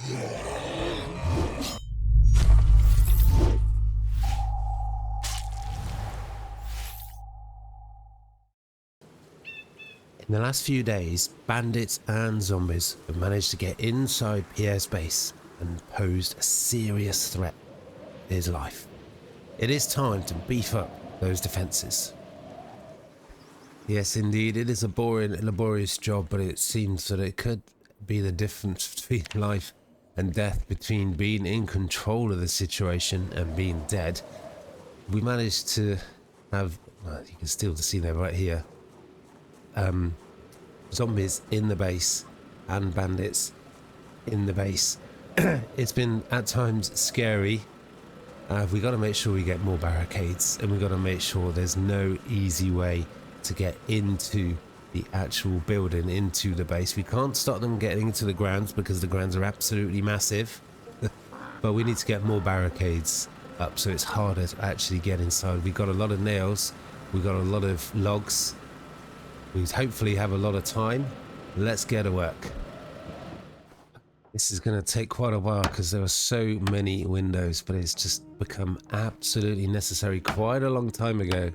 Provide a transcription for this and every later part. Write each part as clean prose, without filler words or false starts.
In the last few days, bandits and zombies have managed to get inside Pierre's base and posed a serious threat to his life. It is time to beef up those defences. Yes, indeed, it is a boring and laborious job, but it seems that it could be the difference between life and death, between being in control of the situation and being dead. We managed to have, well, you can still see them right here, zombies in the base and bandits in the base. It's been at times scary. We got to make sure we get more barricades, and we got to make sure there's no easy way to get into the actual building, into the base. We can't stop them getting into the grounds because the grounds are absolutely massive. But we need to get more barricades up so it's harder to actually get inside. We got a lot of nails, we got a lot of logs. We hopefully have a lot of time. Let's get to work. This is going to take quite a while because there are so many windows, but it's just become absolutely necessary. Quite a long time ago,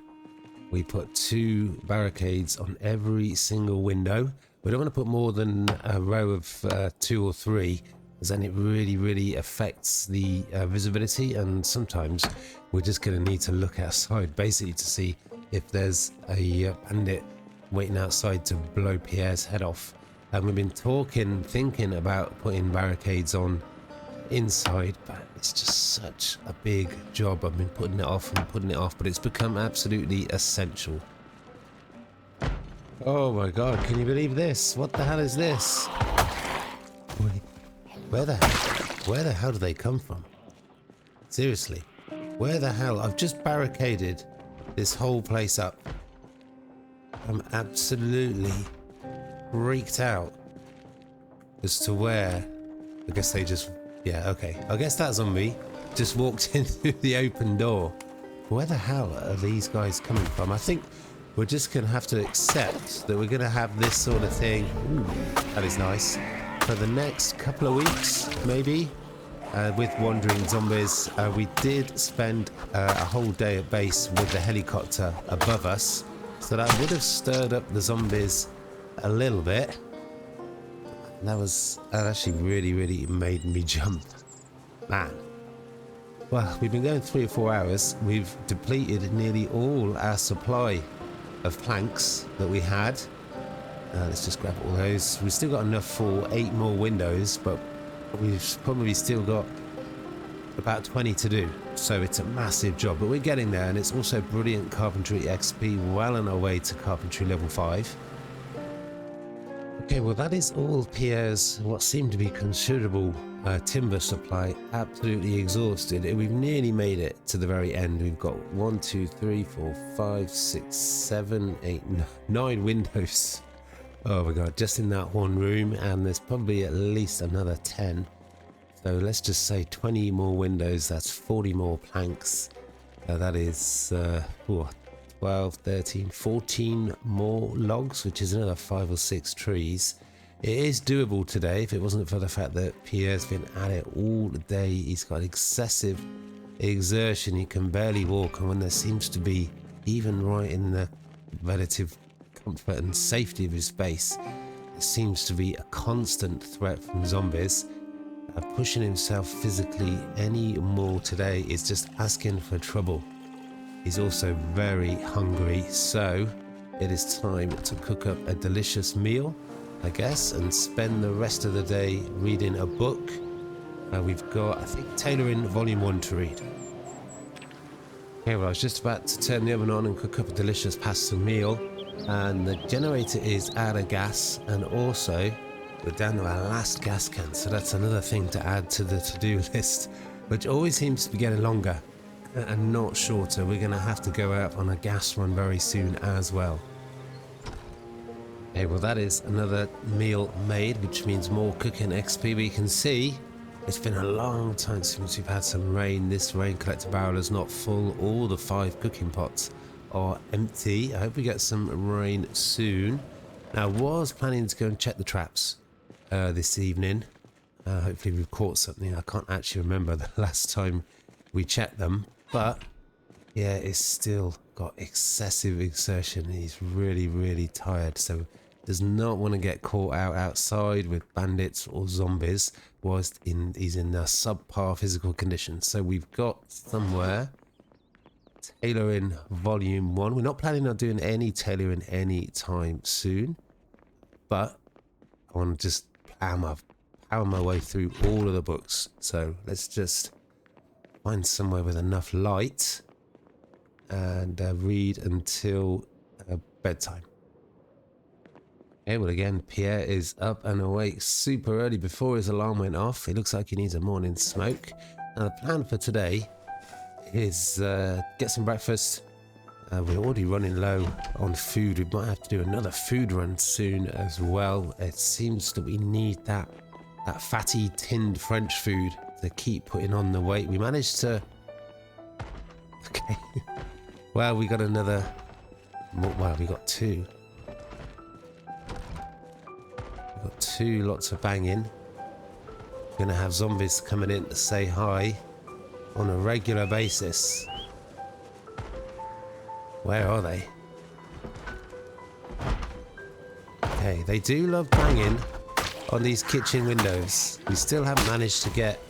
we put 2 barricades on every single window. We don't want to put more than a row of 2 or 3, because then it really affects the visibility, and sometimes we're just going to need to look outside basically to see if there's a bandit waiting outside to blow Pierre's head off. And we've been thinking about putting barricades on inside, but it's just such a big job. I've been putting it off, but it's become absolutely essential. Oh my god, can you believe this? What the hell is this? Wait, where the hell do they come from? Seriously, where the hell? I've just barricaded this whole place up. I'm absolutely freaked out as to where. I guess they just, yeah, okay. I guess that zombie just walked in through the open door. Where the hell are these guys coming from? I think we're just going to have to accept that we're going to have this sort of thing. Ooh, that is nice. For the next couple of weeks, maybe, with wandering zombies. We did spend a whole day at base with the helicopter above us. So that would have stirred up the zombies a little bit. That actually really made me jump. Man. Well, we've been going 3 or 4 hours. We've depleted nearly all our supply of planks that we had. Let's just grab all those. We've still got enough for 8 more windows, but we've probably still got about 20 to do. So it's a massive job, but we're getting there, and it's also brilliant carpentry XP, well on our way to carpentry level 5. Okay, well that is all Pierre's what seemed to be considerable timber supply absolutely exhausted. We've nearly made it to the very end. We've got 1, 2, 3, 4, 5, 6, 7, 8, 9 windows. Oh my god, just in that one room, and there's probably at least another 10. So let's just say 20 more windows, that's 40 more planks. That is 12, 13, 14 more logs, which is another 5 or 6 trees. It is doable today if it wasn't for the fact that Pierre's been at it all day. He's got excessive exertion, he can barely walk, and when there seems to be, even right in the relative comfort and safety of his base, there seems to be a constant threat from zombies. Pushing himself physically any more today is just asking for trouble. He's also very hungry, so it is time to cook up a delicious meal, I guess, and spend the rest of the day reading a book. We've got, I think, Tailoring Volume 1 to read. Okay, well I was just about to turn the oven on and cook up a delicious pasta meal, and the generator is out of gas, and also we're down to our last gas can, so that's another thing to add to the to-do list, which always seems to be getting longer and not shorter. We're going to have to go out on a gas run very soon as well. Okay, well that is another meal made, which means more cooking XP. We can see it's been a long time since we've had some rain. This rain collector barrel is not full. All the 5 cooking pots are empty. I hope we get some rain soon. Now I was planning to go and check the traps this evening. Hopefully we've caught something. I can't actually remember the last time we checked them, but yeah, it's still got excessive exertion. He's really, really tired, so does not want to get caught out outside with bandits or zombies whilst he's in a subpar physical condition. So we've got somewhere tailoring volume 1. We're not planning on doing any tailoring anytime soon, but I want to just power my way through all of the books. So let's just find somewhere with enough light and read until bedtime. Okay, well again, Pierre is up and awake super early before his alarm went off. It looks like he needs a morning smoke. Now the plan for today is get some breakfast. We're already running low on food. We might have to do another food run soon as well. It seems that we need that fatty tinned French food to keep putting on the weight. We managed to... Okay. Well, we got another... Well, we got two. We've got two lots of banging. We're going to have zombies coming in to say hi on a regular basis. Where are they? Okay, they do love banging on these kitchen windows. We still haven't managed to get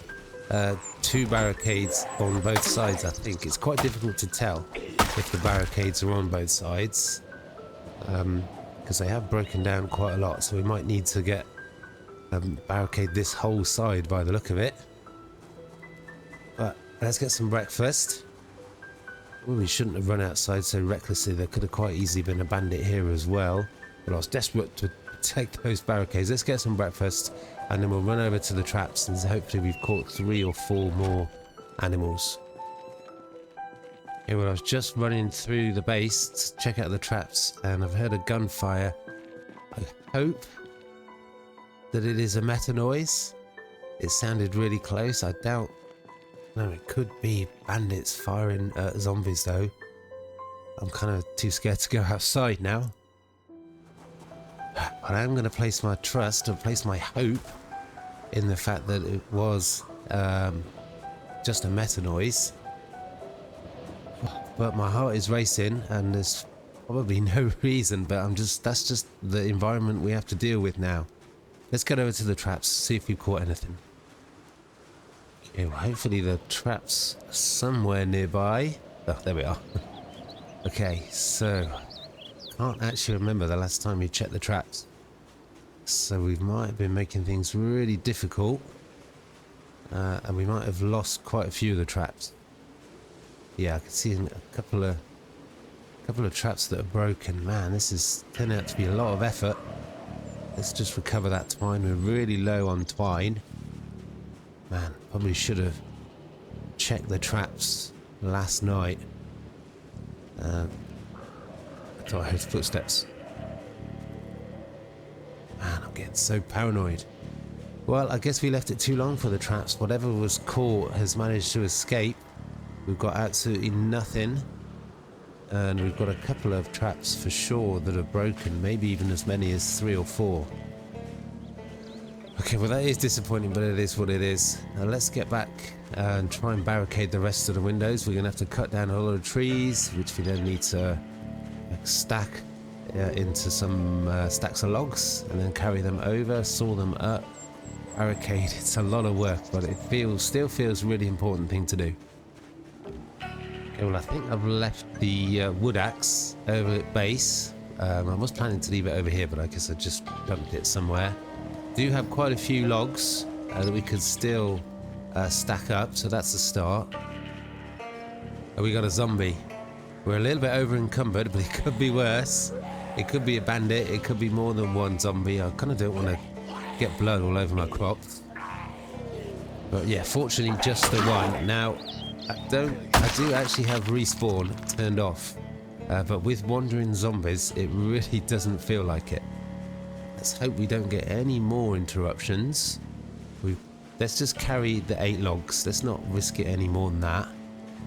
2 barricades on both sides. I think it's quite difficult to tell if the barricades are on both sides, because they have broken down quite a lot, so we might need to get barricade this whole side by the look of it. But let's get some breakfast. Well, we shouldn't have run outside so recklessly. There could have quite easily been a bandit here as well, but I was desperate to take those barricades. Let's get some breakfast and then we'll run over to the traps and hopefully we've caught 3 or 4 more animals. Okay, well I was just running through the base to check out the traps and I've heard a gunfire. I hope that it is a meta noise. It sounded really close. I doubt... No, it could be bandits firing at zombies though. I'm kind of too scared to go outside now. But I am going to place my trust and place my hope in the fact that it was just a meta noise. But my heart is racing and there's probably no reason, but that's just the environment we have to deal with now. Let's get over to the traps, see if we've caught anything. Okay, well, hopefully the traps are somewhere nearby. Oh, there we are. Okay, so can't actually remember the last time we checked the traps. So we might have been making things really difficult. And we might have lost quite a few of the traps. Yeah, I can see a couple of traps that are broken. Man, this is turning out to be a lot of effort. Let's just recover that twine. We're really low on twine. Man, probably should have checked the traps last night. I thought I heard footsteps. Man, I'm getting so paranoid. Well, I guess we left it too long for the traps. Whatever was caught has managed to escape. We've got absolutely nothing. And we've got a couple of traps for sure that are broken. Maybe even as many as 3 or 4. Okay, well that is disappointing, but it is what it is. Now let's get back and try and barricade the rest of the windows. We're going to have to cut down a lot of trees, which we then need to stack into some stacks of logs and then carry them over, saw them up, barricade. It's a lot of work, but it still feels a really important thing to do. Okay, well I think I've left the wood axe over at base. I was planning to leave it over here, but I guess I just dumped it somewhere. Do have quite a few logs that we could still stack up, so that's a start. Oh, we got a zombie. We're a little bit over encumbered, but it could be worse. It could be a bandit, it could be more than one zombie. I kind of don't want to get blood all over my crops. But yeah, fortunately just the one. Now, I do actually have respawn turned off, but with wandering zombies, it really doesn't feel like it. Let's hope we don't get any more interruptions. Let's just carry the 8 logs. Let's not risk it any more than that.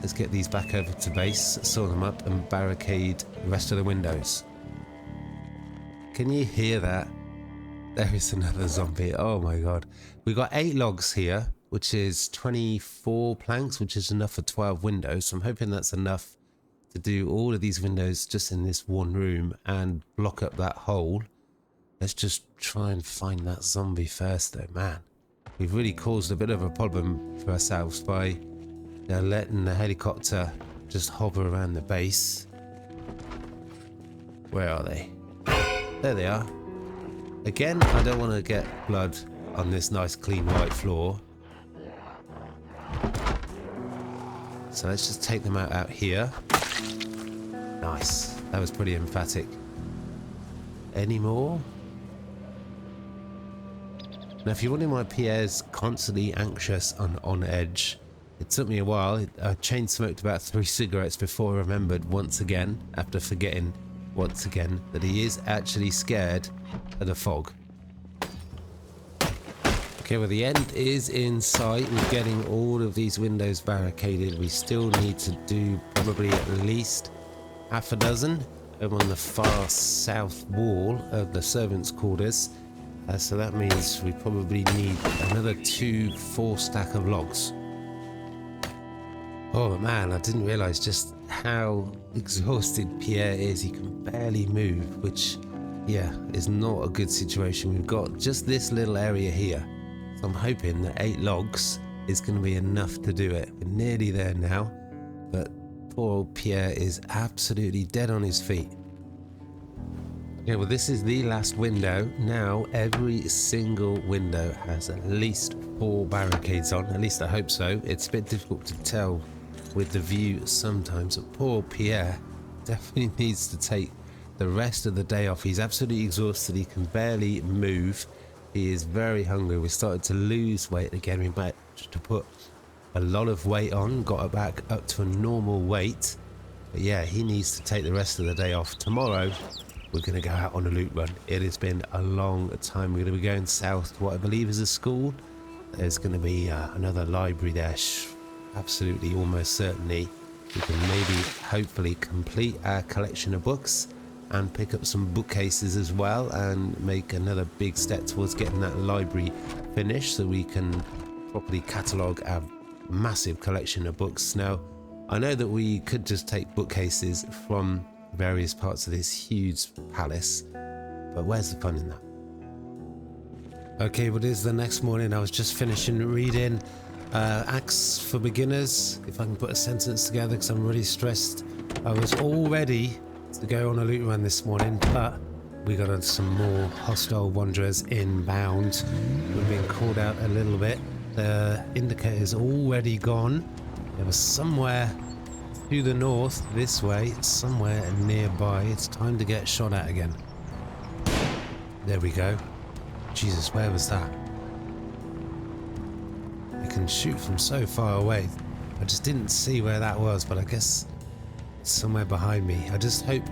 Let's get these back over to base, saw them up, and barricade the rest of the windows. Can you hear that? There is another zombie. Oh my god. We got 8 logs here, which is 24 planks, which is enough for 12 windows. So I'm hoping that's enough to do all of these windows just in this one room and block up that hole. Let's just try and find that zombie first though, man. We've really caused a bit of a problem for ourselves by letting the helicopter just hover around the base. Where are they? There they are. Again, I don't want to get blood on this nice clean white floor. So let's just take them out here. Nice. That was pretty emphatic. Any more? Now, if you're wondering why Pierre's constantly anxious and on edge, it took me a while. I chain smoked about 3 cigarettes before I remembered once again, after forgetting once again, that he is actually scared of the fog. Okay, well, the end is in sight. We're getting all of these windows barricaded. We still need to do probably at least half a dozen over on the far south wall of the servants' quarters. So that means we probably need another 2 4-stack of logs. Oh man, I didn't realise just how exhausted Pierre is. He can barely move, which, yeah, is not a good situation. We've got just this little area here. So I'm hoping that 8 logs is going to be enough to do it. We're nearly there now, but poor old Pierre is absolutely dead on his feet. Okay, well, this is the last window. Now every single window has at least 4 barricades on. At least I hope so. It's a bit difficult to tell with the view sometimes. But poor Pierre definitely needs to take the rest of the day off. He's absolutely exhausted. He can barely move. He is very hungry. We started to lose weight again. We managed to put a lot of weight on, got it back up to a normal weight. But yeah, he needs to take the rest of the day off. Tomorrow, we're going to go out on a loot run. It has been a long time. We're going to be going south to what I believe is a school. There's going to be another library there. Absolutely, almost certainly. We can maybe, hopefully, complete our collection of books and pick up some bookcases as well and make another big step towards getting that library finished so we can properly catalogue our massive collection of books. Now, I know that we could just take bookcases from various parts of this huge palace, but where's the fun in that? Okay, well, it is the next morning. I was just finishing reading Acts for Beginners, if I can put a sentence together, because I'm really stressed. I was all ready to go on a loot run this morning, but we got some more hostile wanderers inbound. We've been called out a little bit. The indicator's already gone. There was somewhere to the north, this way, somewhere nearby. It's time to get shot at again. There we go. Jesus, where was that? You can shoot from so far away. I just didn't see where that was, but I guess it's somewhere behind me. I just hope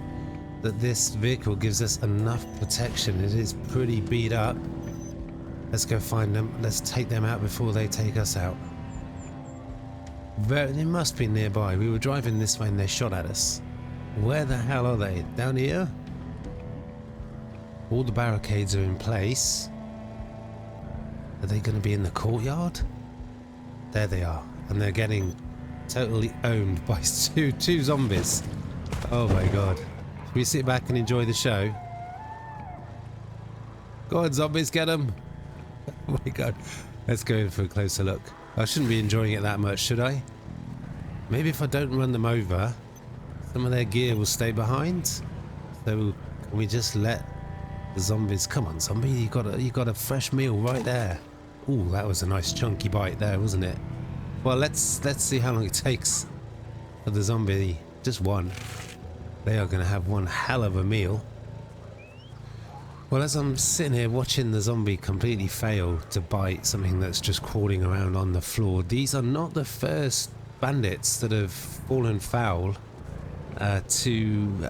that this vehicle gives us enough protection. It is pretty beat up. Let's go find them. Let's take them out before they take us out. They must be nearby. We were driving this way and they shot at us. Where the hell are they? Down here? All the barricades are in place. Are they going to be in the courtyard? There they are. And they're getting totally owned by two zombies. Oh my god. Should we sit back and enjoy the show? Go on, zombies, get them. Oh my god. Let's go in for a closer look. I shouldn't be enjoying it that much, should I? Maybe if I don't run them over, some of their gear will stay behind. So can we just let the zombies... Come on, zombie, you got a fresh meal right there. Ooh, that was a nice chunky bite there, wasn't it? Well, let's see how long it takes for the zombie. Just one. They are going to have one hell of a meal. Well, as I'm sitting here watching the zombie completely fail to bite something that's just crawling around on the floor, these are not the first bandits that have fallen foul to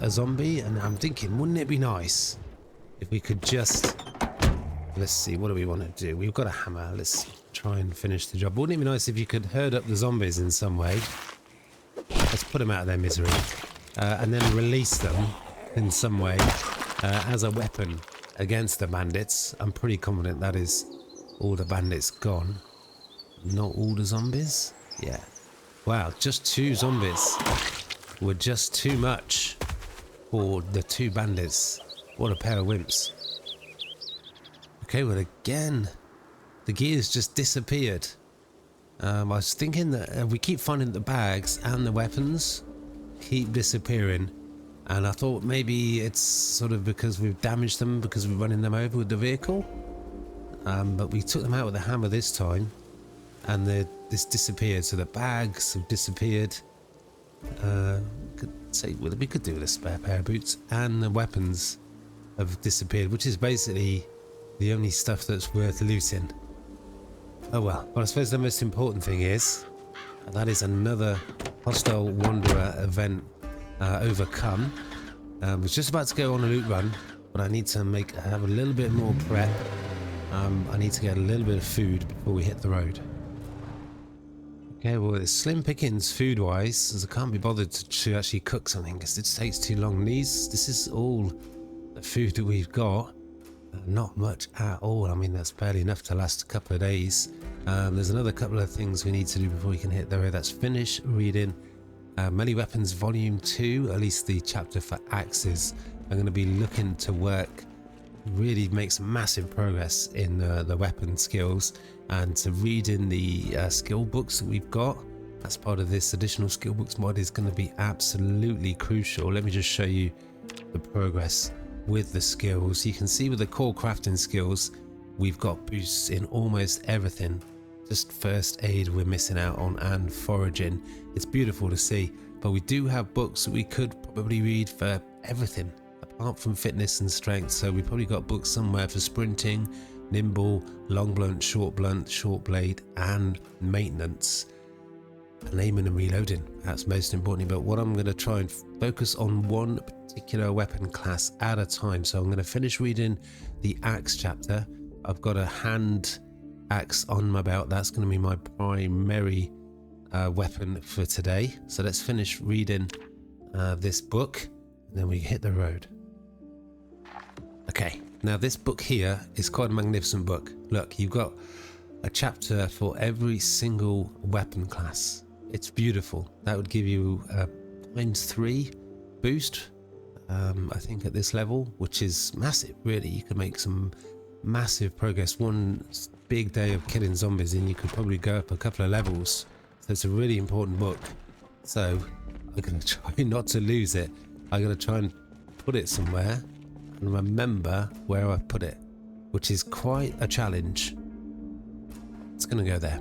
a zombie, and I'm thinking, wouldn't it be nice if we could just... Let's see, what do we want to do? We've got a hammer. Let's try and finish the job. Wouldn't it be nice if you could herd up the zombies in some way? Let's put them out of their misery. And then release them in some way. As a weapon against the bandits. I'm pretty confident that is all the bandits gone. Not all the zombies? Yeah. Wow, just 2 zombies were just too much for the 2 bandits. What a pair of wimps. Okay, well again, the gears just disappeared. I was thinking that we keep finding the bags and the weapons keep disappearing. And I thought maybe it's sort of because we've damaged them because we're running them over with the vehicle. But we took them out with a hammer this time. And this disappeared. So the bags have disappeared. We could do with a spare pair of boots. And the weapons have disappeared, which is basically the only stuff that's worth looting. Oh well. But I suppose the most important thing is that is another hostile wanderer event overcome. I was just about to go on a loot run, but I need to have a little bit more prep. I need to get a little bit of food before we hit the road. Okay, well it's slim pickings food wise, as I can't be bothered to actually cook something because it takes too long. This is all the food that we've got. Not much at all. I mean, that's barely enough to last a couple of days. There's another couple of things we need to do before we can hit the road. That's finish reading Melee Weapons Volume 2, at least the chapter for axes. I'm going to be looking to really make some massive progress in the weapon skills, and to read in the skill books that we've got. That's part of this additional skill books mod is going to be absolutely crucial. Let me just show you the progress with the skills. You can see with the core crafting skills, we've got boosts in almost everything. Just first aid we're missing out on, and foraging. It's beautiful to see, but we do have books that we could probably read for everything apart from fitness and strength. So we probably got books somewhere for sprinting, nimble, long blunt, short blade, and maintenance, and aiming and reloading. That's most important. But what I'm going to try and focus on one particular weapon class at a time. So I'm going to finish reading the axe chapter. I've got a hand axe on my belt. That's going to be my primary weapon for today. So let's finish reading this book, and then we hit the road. Okay, now this book here is quite a magnificent book. Look, you've got a chapter for every single weapon class. It's beautiful. That would give you a ×3 boost, I think, at this level, which is massive, really. You could make some massive progress. One big day of killing zombies and you could probably go up a couple of levels. So it's a really important book. So I'm going to try not to lose it. I'm going to try and put it somewhere and remember where I put it, which is quite a challenge. It's going to go there.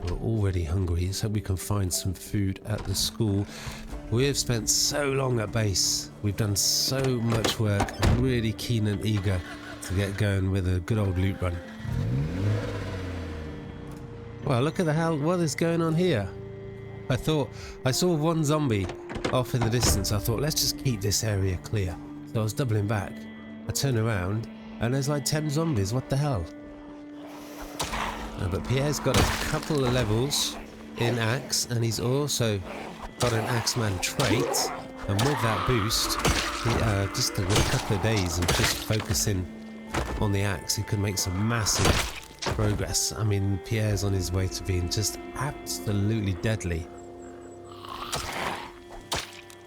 We're already hungry, so we can find some food at the school. We have spent so long at base. We've done so much work. I'm really keen and eager to get going with a good old loot run. Well, look at what is going on here. I saw one zombie off in the distance. I thought, let's just keep this area clear. So I was doubling back. I turn around and there's like 10 zombies. What the hell? But Pierre's got a couple of levels in axe, and he's also got an axeman trait. And with that boost, just with a couple of days of just focusing on the axe, he could make some massive progress. I mean, Pierre's on his way to being just absolutely deadly.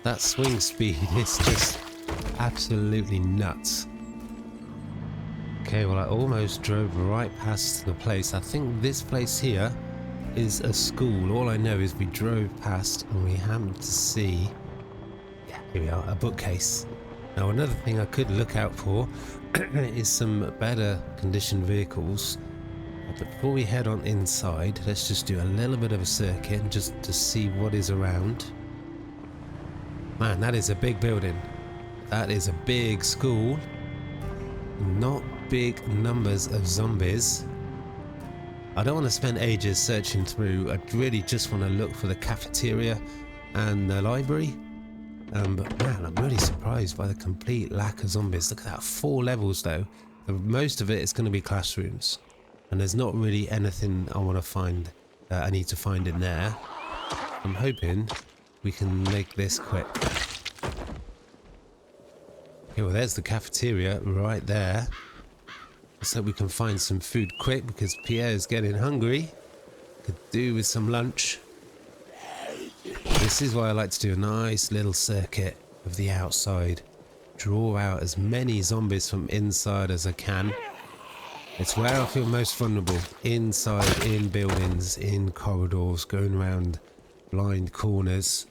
That swing speed is just absolutely nuts. Okay, well, I almost drove right past the place. I think this place here is a school. All I know is we drove past and we happened to see, yeah, here we are, a bookcase. Now, another thing I could look out for is some better conditioned vehicles. But before we head on inside, let's just do a little bit of a circuit just to see what is around. Man, that is a big building. That is a big school. Not big numbers of zombies. I don't want to spend ages searching through. I really just want to look for the cafeteria and the library. But man, I'm really surprised by the complete lack of zombies. Look at that, 4 levels though. Most of it is going to be classrooms, and there's not really anything I want to find. I need to find in there. I'm hoping we can make this quick. Okay, well there's the cafeteria right there. Let's hope we can find some food quick because Pierre's getting hungry. Could do with some lunch. This is why I like to do a nice little circuit of the outside. Draw out as many zombies from inside as I can. It's where I feel most vulnerable. Inside, in buildings, in corridors, going around blind corners.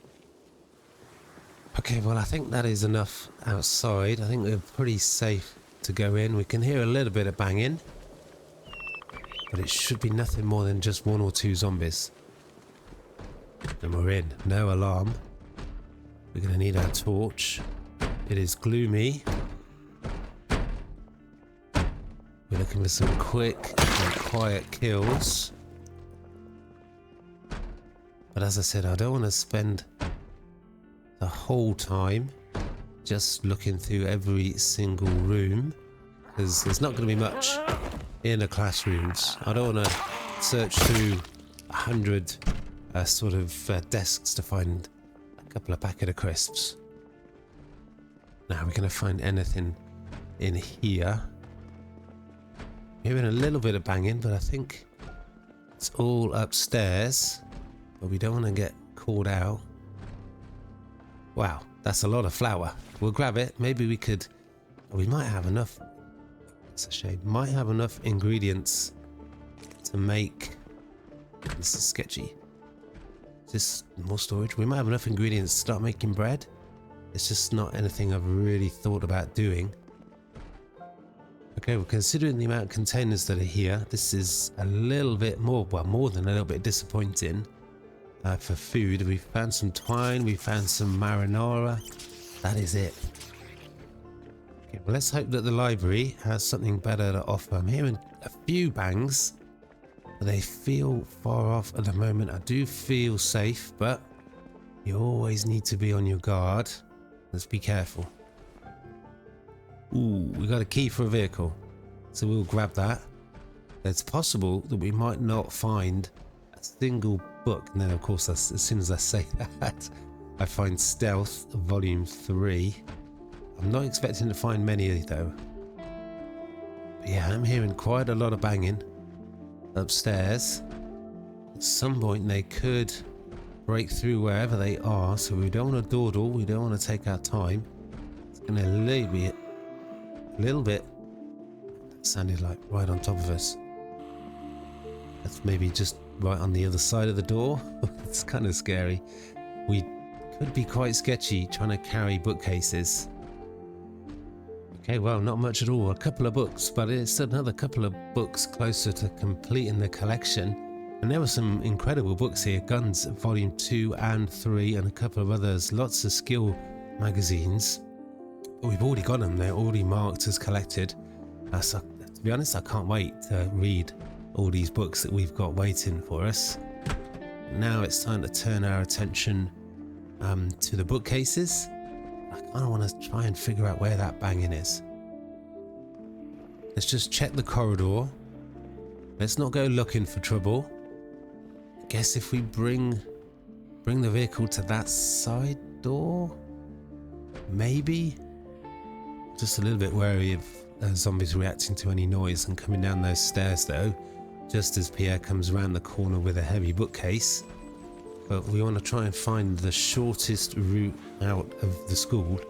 Okay, well I think that is enough outside. I think we're pretty safe to go in. We can hear a little bit of banging. But it should be nothing more than just 1 or 2 zombies. And we're in. No alarm. We're going to need our torch. It is gloomy. We're looking for some quick and quiet kills. But as I said, I don't want to spend the whole time just looking through every single room, because there's not going to be much in the classrooms. I don't want to search through 100 desks to find a couple of packet of crisps. Now we're going to find anything in here. Hearing a little bit of banging, but I think it's all upstairs. But we don't want to get called out. Wow, that's a lot of flour. We'll grab it. Maybe we could... We might have enough... It's a shame. Might have enough ingredients to make... This is sketchy. Is this more storage? We might have enough ingredients to start making bread. It's just not anything I've really thought about doing. Okay, well, considering the amount of containers that are here, this is a little bit more, well, more than a little bit disappointing for food. We found some twine, we found some marinara. That is it. Okay, well, let's hope that the library has something better to offer. I'm hearing a few bangs, but they feel far off at the moment. I do feel safe, but you always need to be on your guard. Let's be careful. Ooh, we got a key for a vehicle, so we'll grab that. It's possible that we might not find a single book. And then, of course, as soon as I say that, I find Stealth Volume 3. I'm not expecting to find many, though. But yeah, I'm hearing quite a lot of banging upstairs. At some point, they could break through wherever they are, so we don't want to dawdle, we don't want to take our time. It's going to leave me a little bit. That sounded like right on top of us. That's maybe just right on the other side of the door. It's kind of scary. We could be quite sketchy trying to carry bookcases. Okay, well, not much at all. A couple of books, but it's another couple of books closer to completing the collection. And there were some incredible books here. Guns, Volume 2 and 3, and a couple of others. Lots of skill magazines. But we've already got them. They're already marked as collected. So, to be honest, I can't wait to read all these books that we've got waiting for us. Now it's time to turn our attention to the bookcases. I kind of want to try and figure out where that banging is. Let's just check the corridor. Let's not go looking for trouble. I guess if we bring the vehicle to that side door, maybe. Just a little bit wary of zombies reacting to any noise and coming down those stairs, though, just as Pierre comes around the corner with a heavy bookcase. But we want to try and find the shortest route out of the school.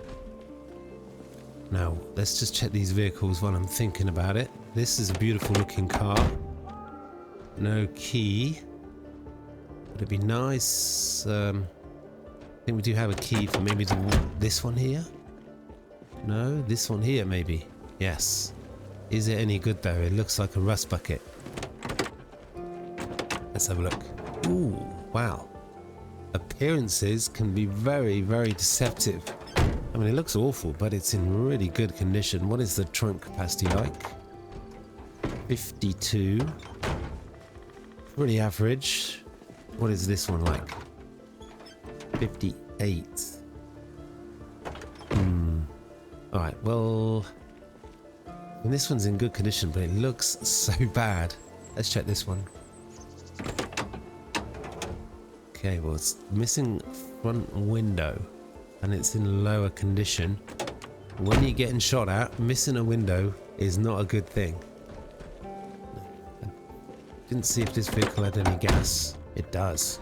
Now, let's just check these vehicles while I'm thinking about it. This is a beautiful looking car. No key. But it'd be nice. I think we do have a key for maybe this one here. No, this one here maybe. Yes. Is it any good though? It looks like a rust bucket. Let's have a look. Ooh, wow. Appearances can be very, very deceptive. I mean, it looks awful, but it's in really good condition. What is the trunk capacity like? 52. Pretty average. What is this one like? 58. Alright, well... And this one's in good condition, but it looks so bad. Let's check this one. Okay, well, it's missing front window, and it's in lower condition. when you're getting shot at, missing a window is not a good thing. I didn't see if this vehicle had any gas. It does.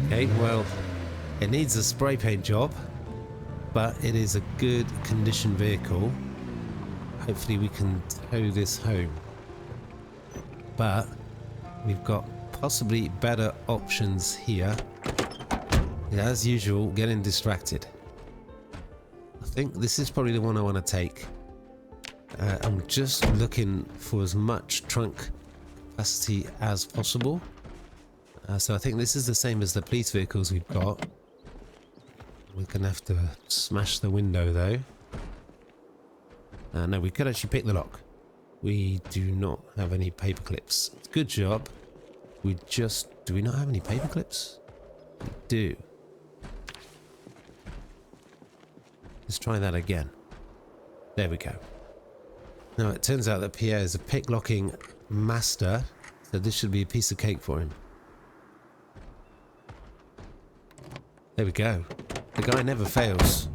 Okay, well, it needs a spray paint job, but it is a good condition vehicle. Hopefully we can tow this home. But we've got possibly better options here. As usual, getting distracted. I think this is probably the one I want to take. I'm just looking for as much trunk capacity as possible. So I think this is the same as the police vehicles we've got. We're going to have to smash the window though. No, we could actually pick the lock. We do not have any paper clips. Good job. We just... Do we not have any paper clips? We do. Let's try that again. There we go. Now it turns out that Pierre is a pick locking master, so this should be a piece of cake for him. There we go. The guy never fails.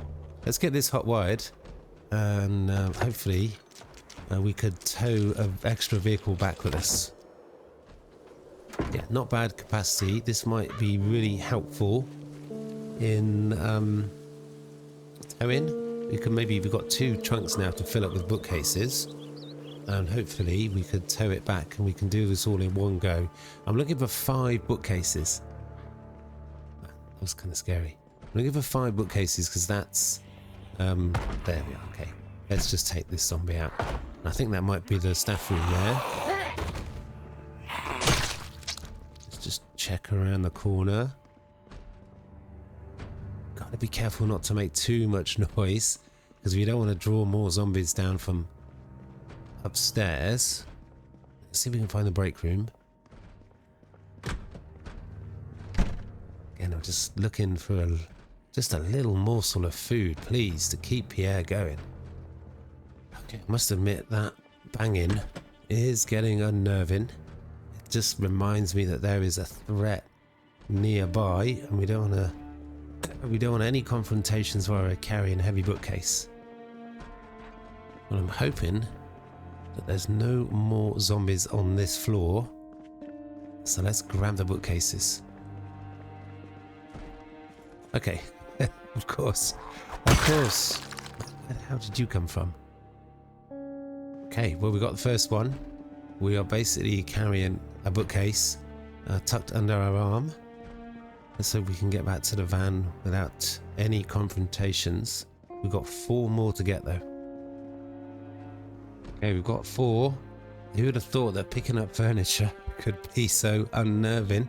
Let's get this hot wired, and hopefully we could tow an extra vehicle back with us. Yeah, not bad capacity. This might be really helpful in towing. We've got 2 trunks now to fill up with bookcases, and hopefully we could tow it back and we can do this all in one go. I'm looking for 5 bookcases. That was kind of scary. I'm looking for 5 bookcases because that's there we are. Okay, let's just take this zombie out. And I think that might be the staff room there. Let's just check around the corner. Gotta be careful not to make too much noise because we don't want to draw more zombies down from upstairs. Let's see if we can find the break room. Again, I'm just looking for just a little morsel of food, please, to keep Pierre going. Okay, I must admit that banging is getting unnerving. It just reminds me that there is a threat nearby, and we don't want any confrontations while we're carrying a heavy bookcase. Well, I'm hoping that there's no more zombies on this floor, so let's grab the bookcases. Okay, of course. Where the hell did you come from? Okay, well, we got the first one. We are basically carrying a bookcase tucked under our arm, so we can get back to the van without any confrontations. We've got 4 more to get though. Okay, we've got 4. Who would have thought that picking up furniture could be so unnerving?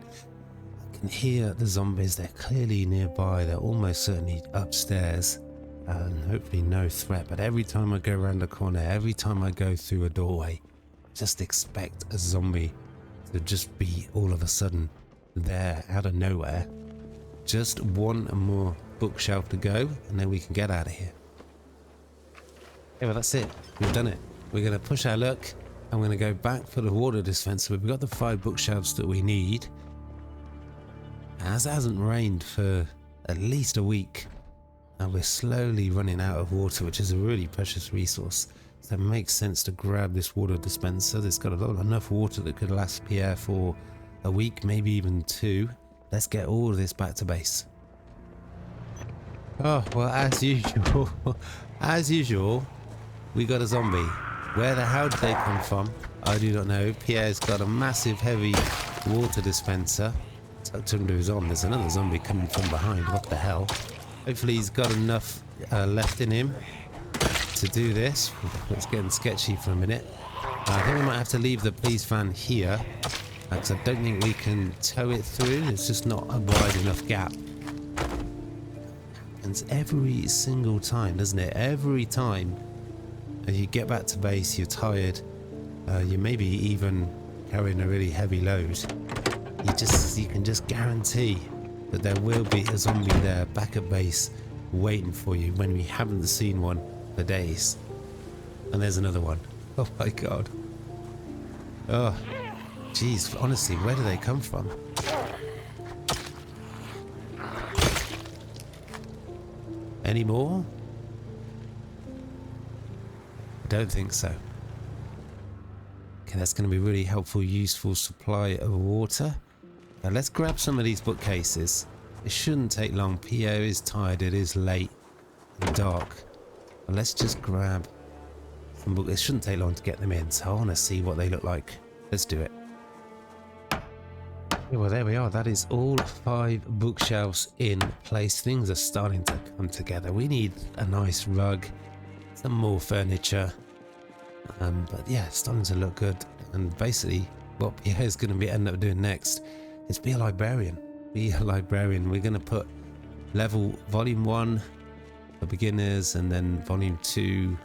I can hear the zombies. They're clearly nearby. They're almost certainly upstairs, and hopefully no threat. But every time I go around the corner, every time I go through a doorway, just expect a zombie to just be all of a sudden there out of nowhere. Just 1 more bookshelf to go, and then we can get out of here. Okay, well, that's it. We've done it. We're going to push our luck. I'm going to go back for the water dispenser. We've got the 5 bookshelves that we need. As it hasn't rained for at least a week, and we're slowly running out of water, which is a really precious resource. So it makes sense to grab this water dispenser. There's got enough water that could last Pierre for a week, maybe even 2. Let's get all of this back to base. Oh, well, as usual, we got a zombie. Where the hell did they come from? I do not know. Pierre's got a massive, heavy water dispenser tucked under his arm. There's another zombie coming from behind. What the hell? Hopefully he's got enough left in him to do this. It's getting sketchy for a minute. I think we might have to leave the police van here, because I don't think we can tow it through. It's just not a wide enough gap. And every single time, doesn't it? Every time you get back to base, you're tired, you maybe even carrying a really heavy load. You can just guarantee that there will be a zombie there back at base waiting for you when we haven't seen one for days. And there's another one. Oh my god. Oh, jeez, honestly, where do they come from? Any more? don't think so. Okay, that's going to be really helpful, useful supply of water. Now let's grab some of these bookcases. It shouldn't take long. Pierre is tired. It is late and dark. But let's just grab some books. It shouldn't take long to get them in, so I want to see what they look like. Let's do it. Yeah, well, there we are. That is all 5 bookshelves in place. Things are starting to come together. We need a nice rug, some more furniture. But yeah, it's starting to look good. And basically, what Pierre's going to be end up doing next is be a librarian. Be a librarian. We're going to put volume 1 for beginners, and then volume 2,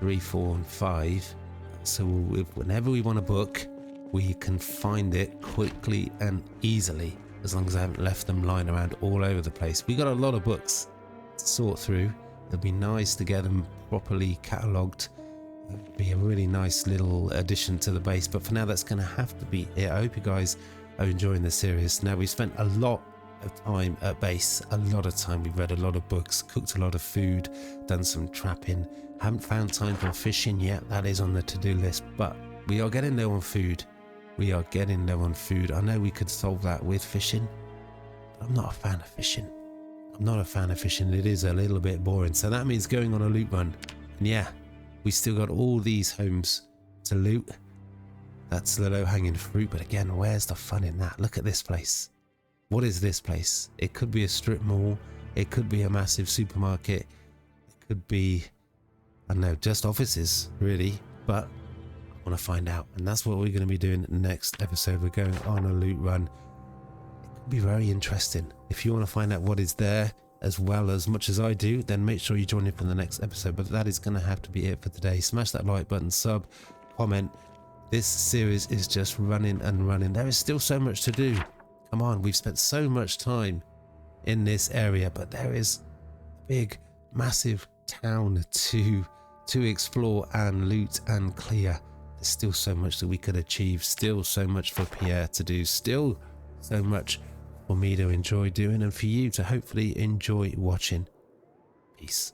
3, 4, and 5. So whenever we want a book, we can find it quickly and easily, as long as I haven't left them lying around all over the place. We got a lot of books to sort through. It'd be nice to get them properly catalogued. It'd be a really nice little addition to the base, but for now that's going to have to be it. I hope you guys are enjoying the series. Now, we've spent a lot of time at base, a lot of time. We've read a lot of books, cooked a lot of food, done some trapping. Haven't found time for fishing yet. That is on the to-do list, but we are getting low on food. We are getting low on food. I know we could solve that with fishing, but I'm not a fan of fishing. I'm not a fan of fishing. It is a little bit boring. So that means going on a loot run. And yeah, we still got all these homes to loot. That's the low-hanging fruit. But again, where's the fun in that? Look at this place. What is this place? It could be a strip mall. It could be a massive supermarket. It could be, I don't know, just offices, really. But I want to find out. And that's what we're going to be doing next episode. We're going on a loot run. It could be very interesting. If you want to find out what is there, as well as much as I do, then make sure you join in for the next episode. But that is going to have to be it for today. Smash that like button, sub, comment. This series is just running and running. There is still so much to do. Come on, we've spent so much time in this area, but there is a big, massive town to explore and loot and clear. There's still so much that we could achieve. Still so much for Pierre to do. Still so much for me to enjoy doing, and for you to hopefully enjoy watching. Peace.